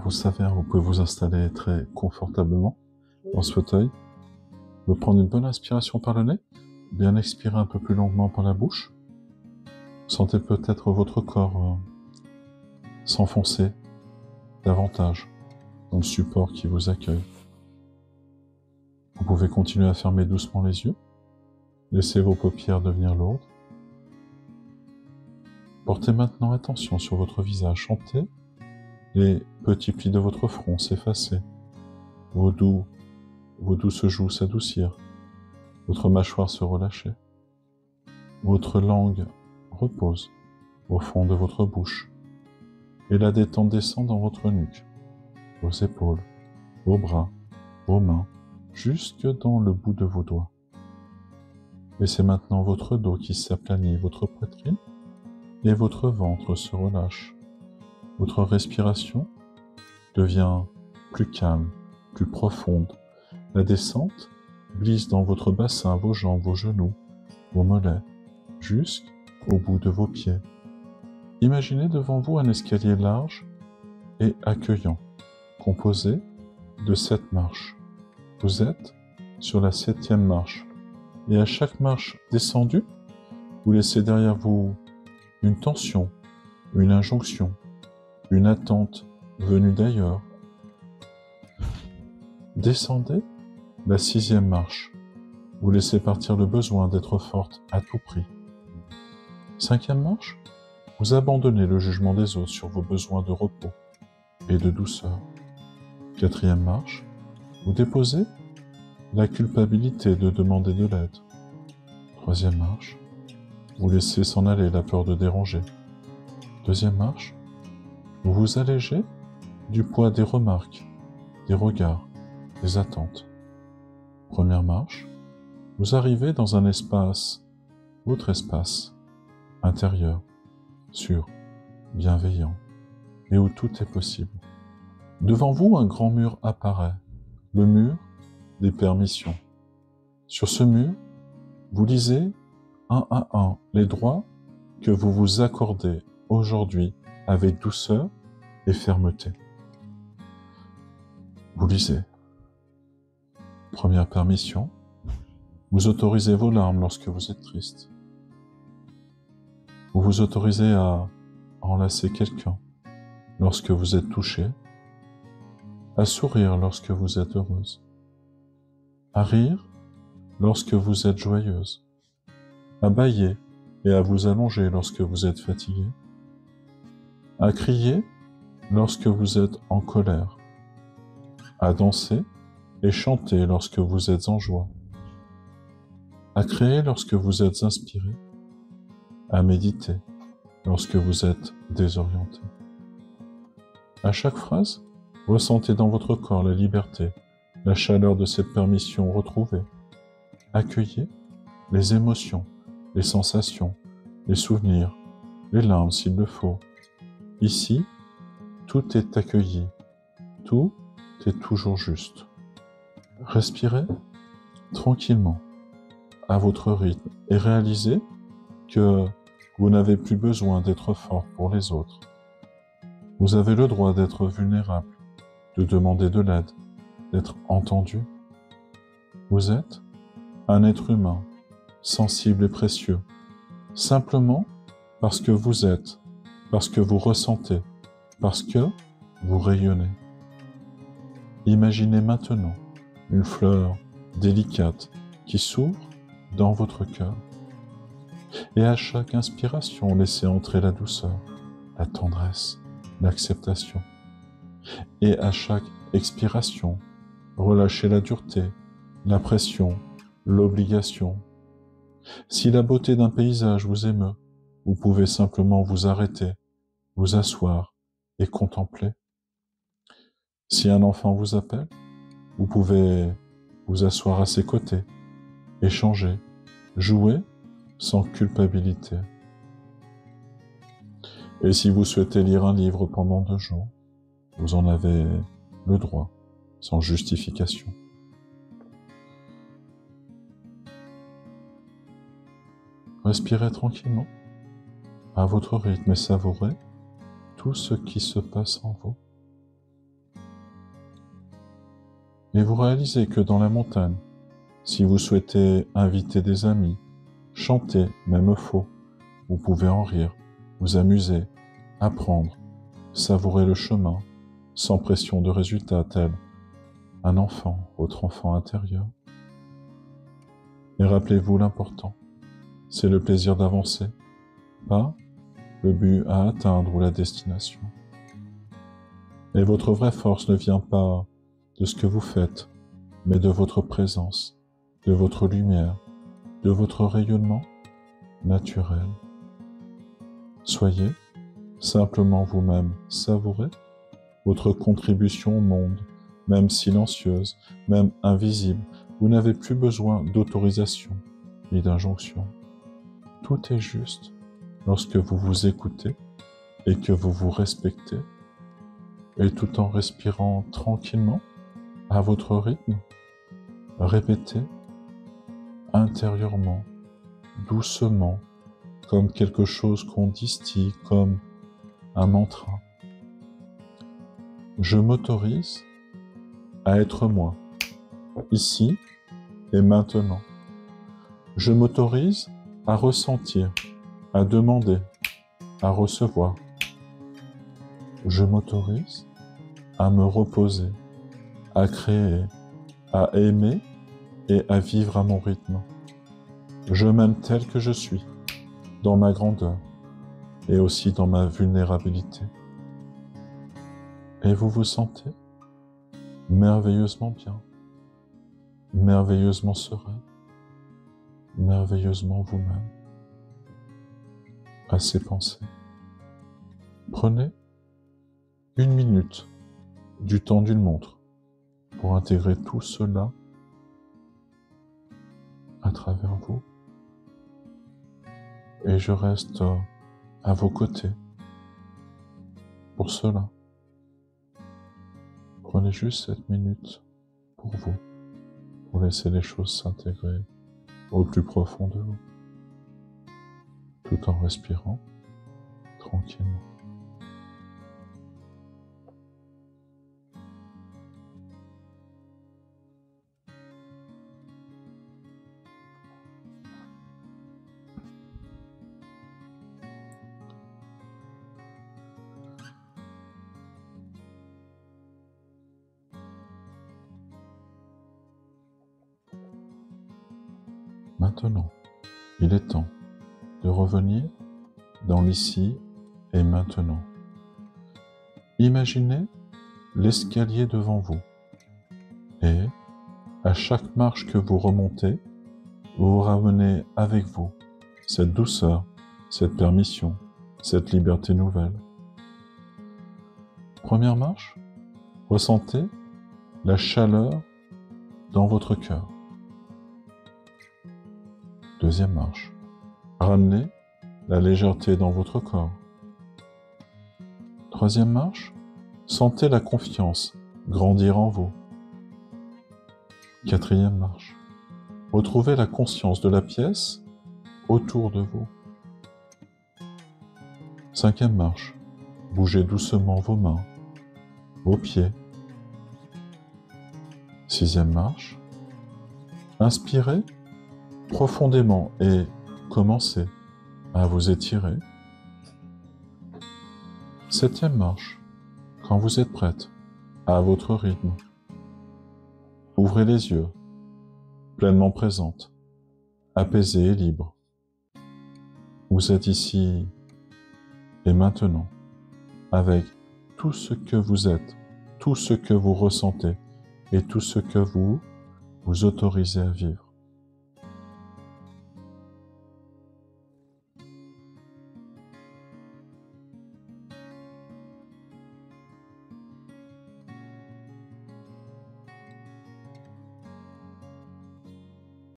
vous savez, vous pouvez vous installer très confortablement dans ce fauteuil. Vous prendre une bonne inspiration par le nez, bien expirer un peu plus longuement par la bouche. Sentez peut-être votre corps s'enfoncer davantage dans le support qui vous accueille. Vous pouvez continuer à fermer doucement les yeux. Laissez vos paupières devenir lourdes. Portez maintenant attention sur votre visage. Sentez les petits plis de votre front s'effacer. Vos douces joues s'adoucir. Votre mâchoire se relâcher. Votre langue repose au fond de votre bouche. Et la détente descend dans votre nuque, vos épaules, vos bras, vos mains, jusque dans le bout de vos doigts. Laissez maintenant votre dos qui s'aplanit, votre poitrine et votre ventre se relâche. Votre respiration devient plus calme, plus profonde. La descente glisse dans votre bassin, vos jambes, vos genoux, vos mollets, jusqu'au bout de vos pieds. Imaginez devant vous un escalier large et accueillant, composé de 7 marches. Vous êtes sur la 7e marche, et à chaque marche descendue, vous laissez derrière vous une tension, une injonction, une attente venue d'ailleurs. Descendez la 6e marche, vous laissez partir le besoin d'être forte à tout prix. 5e marche, vous abandonnez le jugement des autres sur vos besoins de repos et de douceur. 4e marche, vous déposez la culpabilité de demander de l'aide. 3e marche, vous laissez s'en aller la peur de déranger. 2e marche, vous vous allégez du poids des remarques, des regards, des attentes. 1re marche, vous arrivez dans un espace, votre espace intérieur, sûr, bienveillant, et où tout est possible. Devant vous, un grand mur apparaît, le mur des permissions. Sur ce mur, vous lisez un à un les droits que vous vous accordez aujourd'hui avec douceur et fermeté. Vous lisez. Première permission, vous autorisez vos larmes lorsque vous êtes triste. Vous vous autorisez à enlacer quelqu'un lorsque vous êtes touché, à sourire lorsque vous êtes heureuse, à rire lorsque vous êtes joyeuse, à bâiller et à vous allonger lorsque vous êtes fatigué, à crier lorsque vous êtes en colère, à danser et chanter lorsque vous êtes en joie, à créer lorsque vous êtes inspiré, à méditer lorsque vous êtes désorienté. À chaque phrase, ressentez dans votre corps la liberté, la chaleur de cette permission retrouvée. Accueillez les émotions, les sensations, les souvenirs, les larmes s'il le faut. Ici, tout est accueilli, tout est toujours juste. Respirez tranquillement, à votre rythme, et réalisez que vous n'avez plus besoin d'être fort pour les autres. Vous avez le droit d'être vulnérable, de demander de l'aide, d'être entendu. Vous êtes un être humain, sensible et précieux, simplement parce que vous êtes, parce que vous ressentez, parce que vous rayonnez. Imaginez maintenant une fleur délicate qui s'ouvre dans votre cœur. Et à chaque inspiration, laissez entrer la douceur, la tendresse, l'acceptation. Et à chaque expiration, relâchez la dureté, la pression, l'obligation. Si la beauté d'un paysage vous émeut, vous pouvez simplement vous arrêter, vous asseoir et contempler. Si un enfant vous appelle, vous pouvez vous asseoir à ses côtés, échanger, jouer sans culpabilité. Et si vous souhaitez lire un livre pendant 2 jours, vous en avez le droit, sans justification. Respirez tranquillement, à votre rythme, et savourez tout ce qui se passe en vous. Et vous réalisez que dans la montagne, si vous souhaitez inviter des amis, chanter, même faux, vous pouvez en rire, vous amuser, apprendre, savourer le chemin, sans pression de résultat tel un enfant, votre enfant intérieur. Et rappelez-vous l'important, c'est le plaisir d'avancer, pas le but à atteindre ou la destination. Et votre vraie force ne vient pas de ce que vous faites, mais de votre présence, de votre lumière, de votre rayonnement naturel. Soyez simplement vous-même, savourez votre contribution au monde, même silencieuse, même invisible. Vous n'avez plus besoin d'autorisation ni d'injonction. Tout est juste lorsque vous vous écoutez et que vous vous respectez, et tout en respirant tranquillement, à votre rythme, répétez intérieurement, doucement, comme quelque chose qu'on distille, comme un mantra. Je m'autorise à être moi, ici et maintenant. Je m'autorise à ressentir, à demander, à recevoir. Je m'autorise à me reposer, à créer, à aimer et à vivre à mon rythme. Je m'aime tel que je suis, dans ma grandeur et aussi dans ma vulnérabilité. Et vous vous sentez merveilleusement bien, merveilleusement serein, merveilleusement vous-même. À ces pensées. Prenez 1 minute du temps d'une montre pour intégrer tout cela à travers vous. Et je reste à vos côtés pour cela. Prenez juste cette minute pour vous, pour laisser les choses s'intégrer au plus profond de vous, tout en respirant tranquillement. Maintenant, il est temps de revenir dans l'ici et maintenant. Imaginez l'escalier devant vous et, à chaque marche que vous remontez, vous vous ramenez avec vous cette douceur, cette permission, cette liberté nouvelle. Première marche, ressentez la chaleur dans votre cœur. Deuxième marche, ramenez la légèreté dans votre corps. Troisième marche, sentez la confiance grandir en vous. Quatrième marche, retrouvez la conscience de la pièce autour de vous. Cinquième marche, bougez doucement vos mains, vos pieds. Sixième marche, inspirez profondément et commencez à vous étirer. Septième marche, quand vous êtes prête, à votre rythme. Ouvrez les yeux, pleinement présente, apaisée et libre. Vous êtes ici et maintenant, avec tout ce que vous êtes, tout ce que vous ressentez et tout ce que vous vous autorisez à vivre.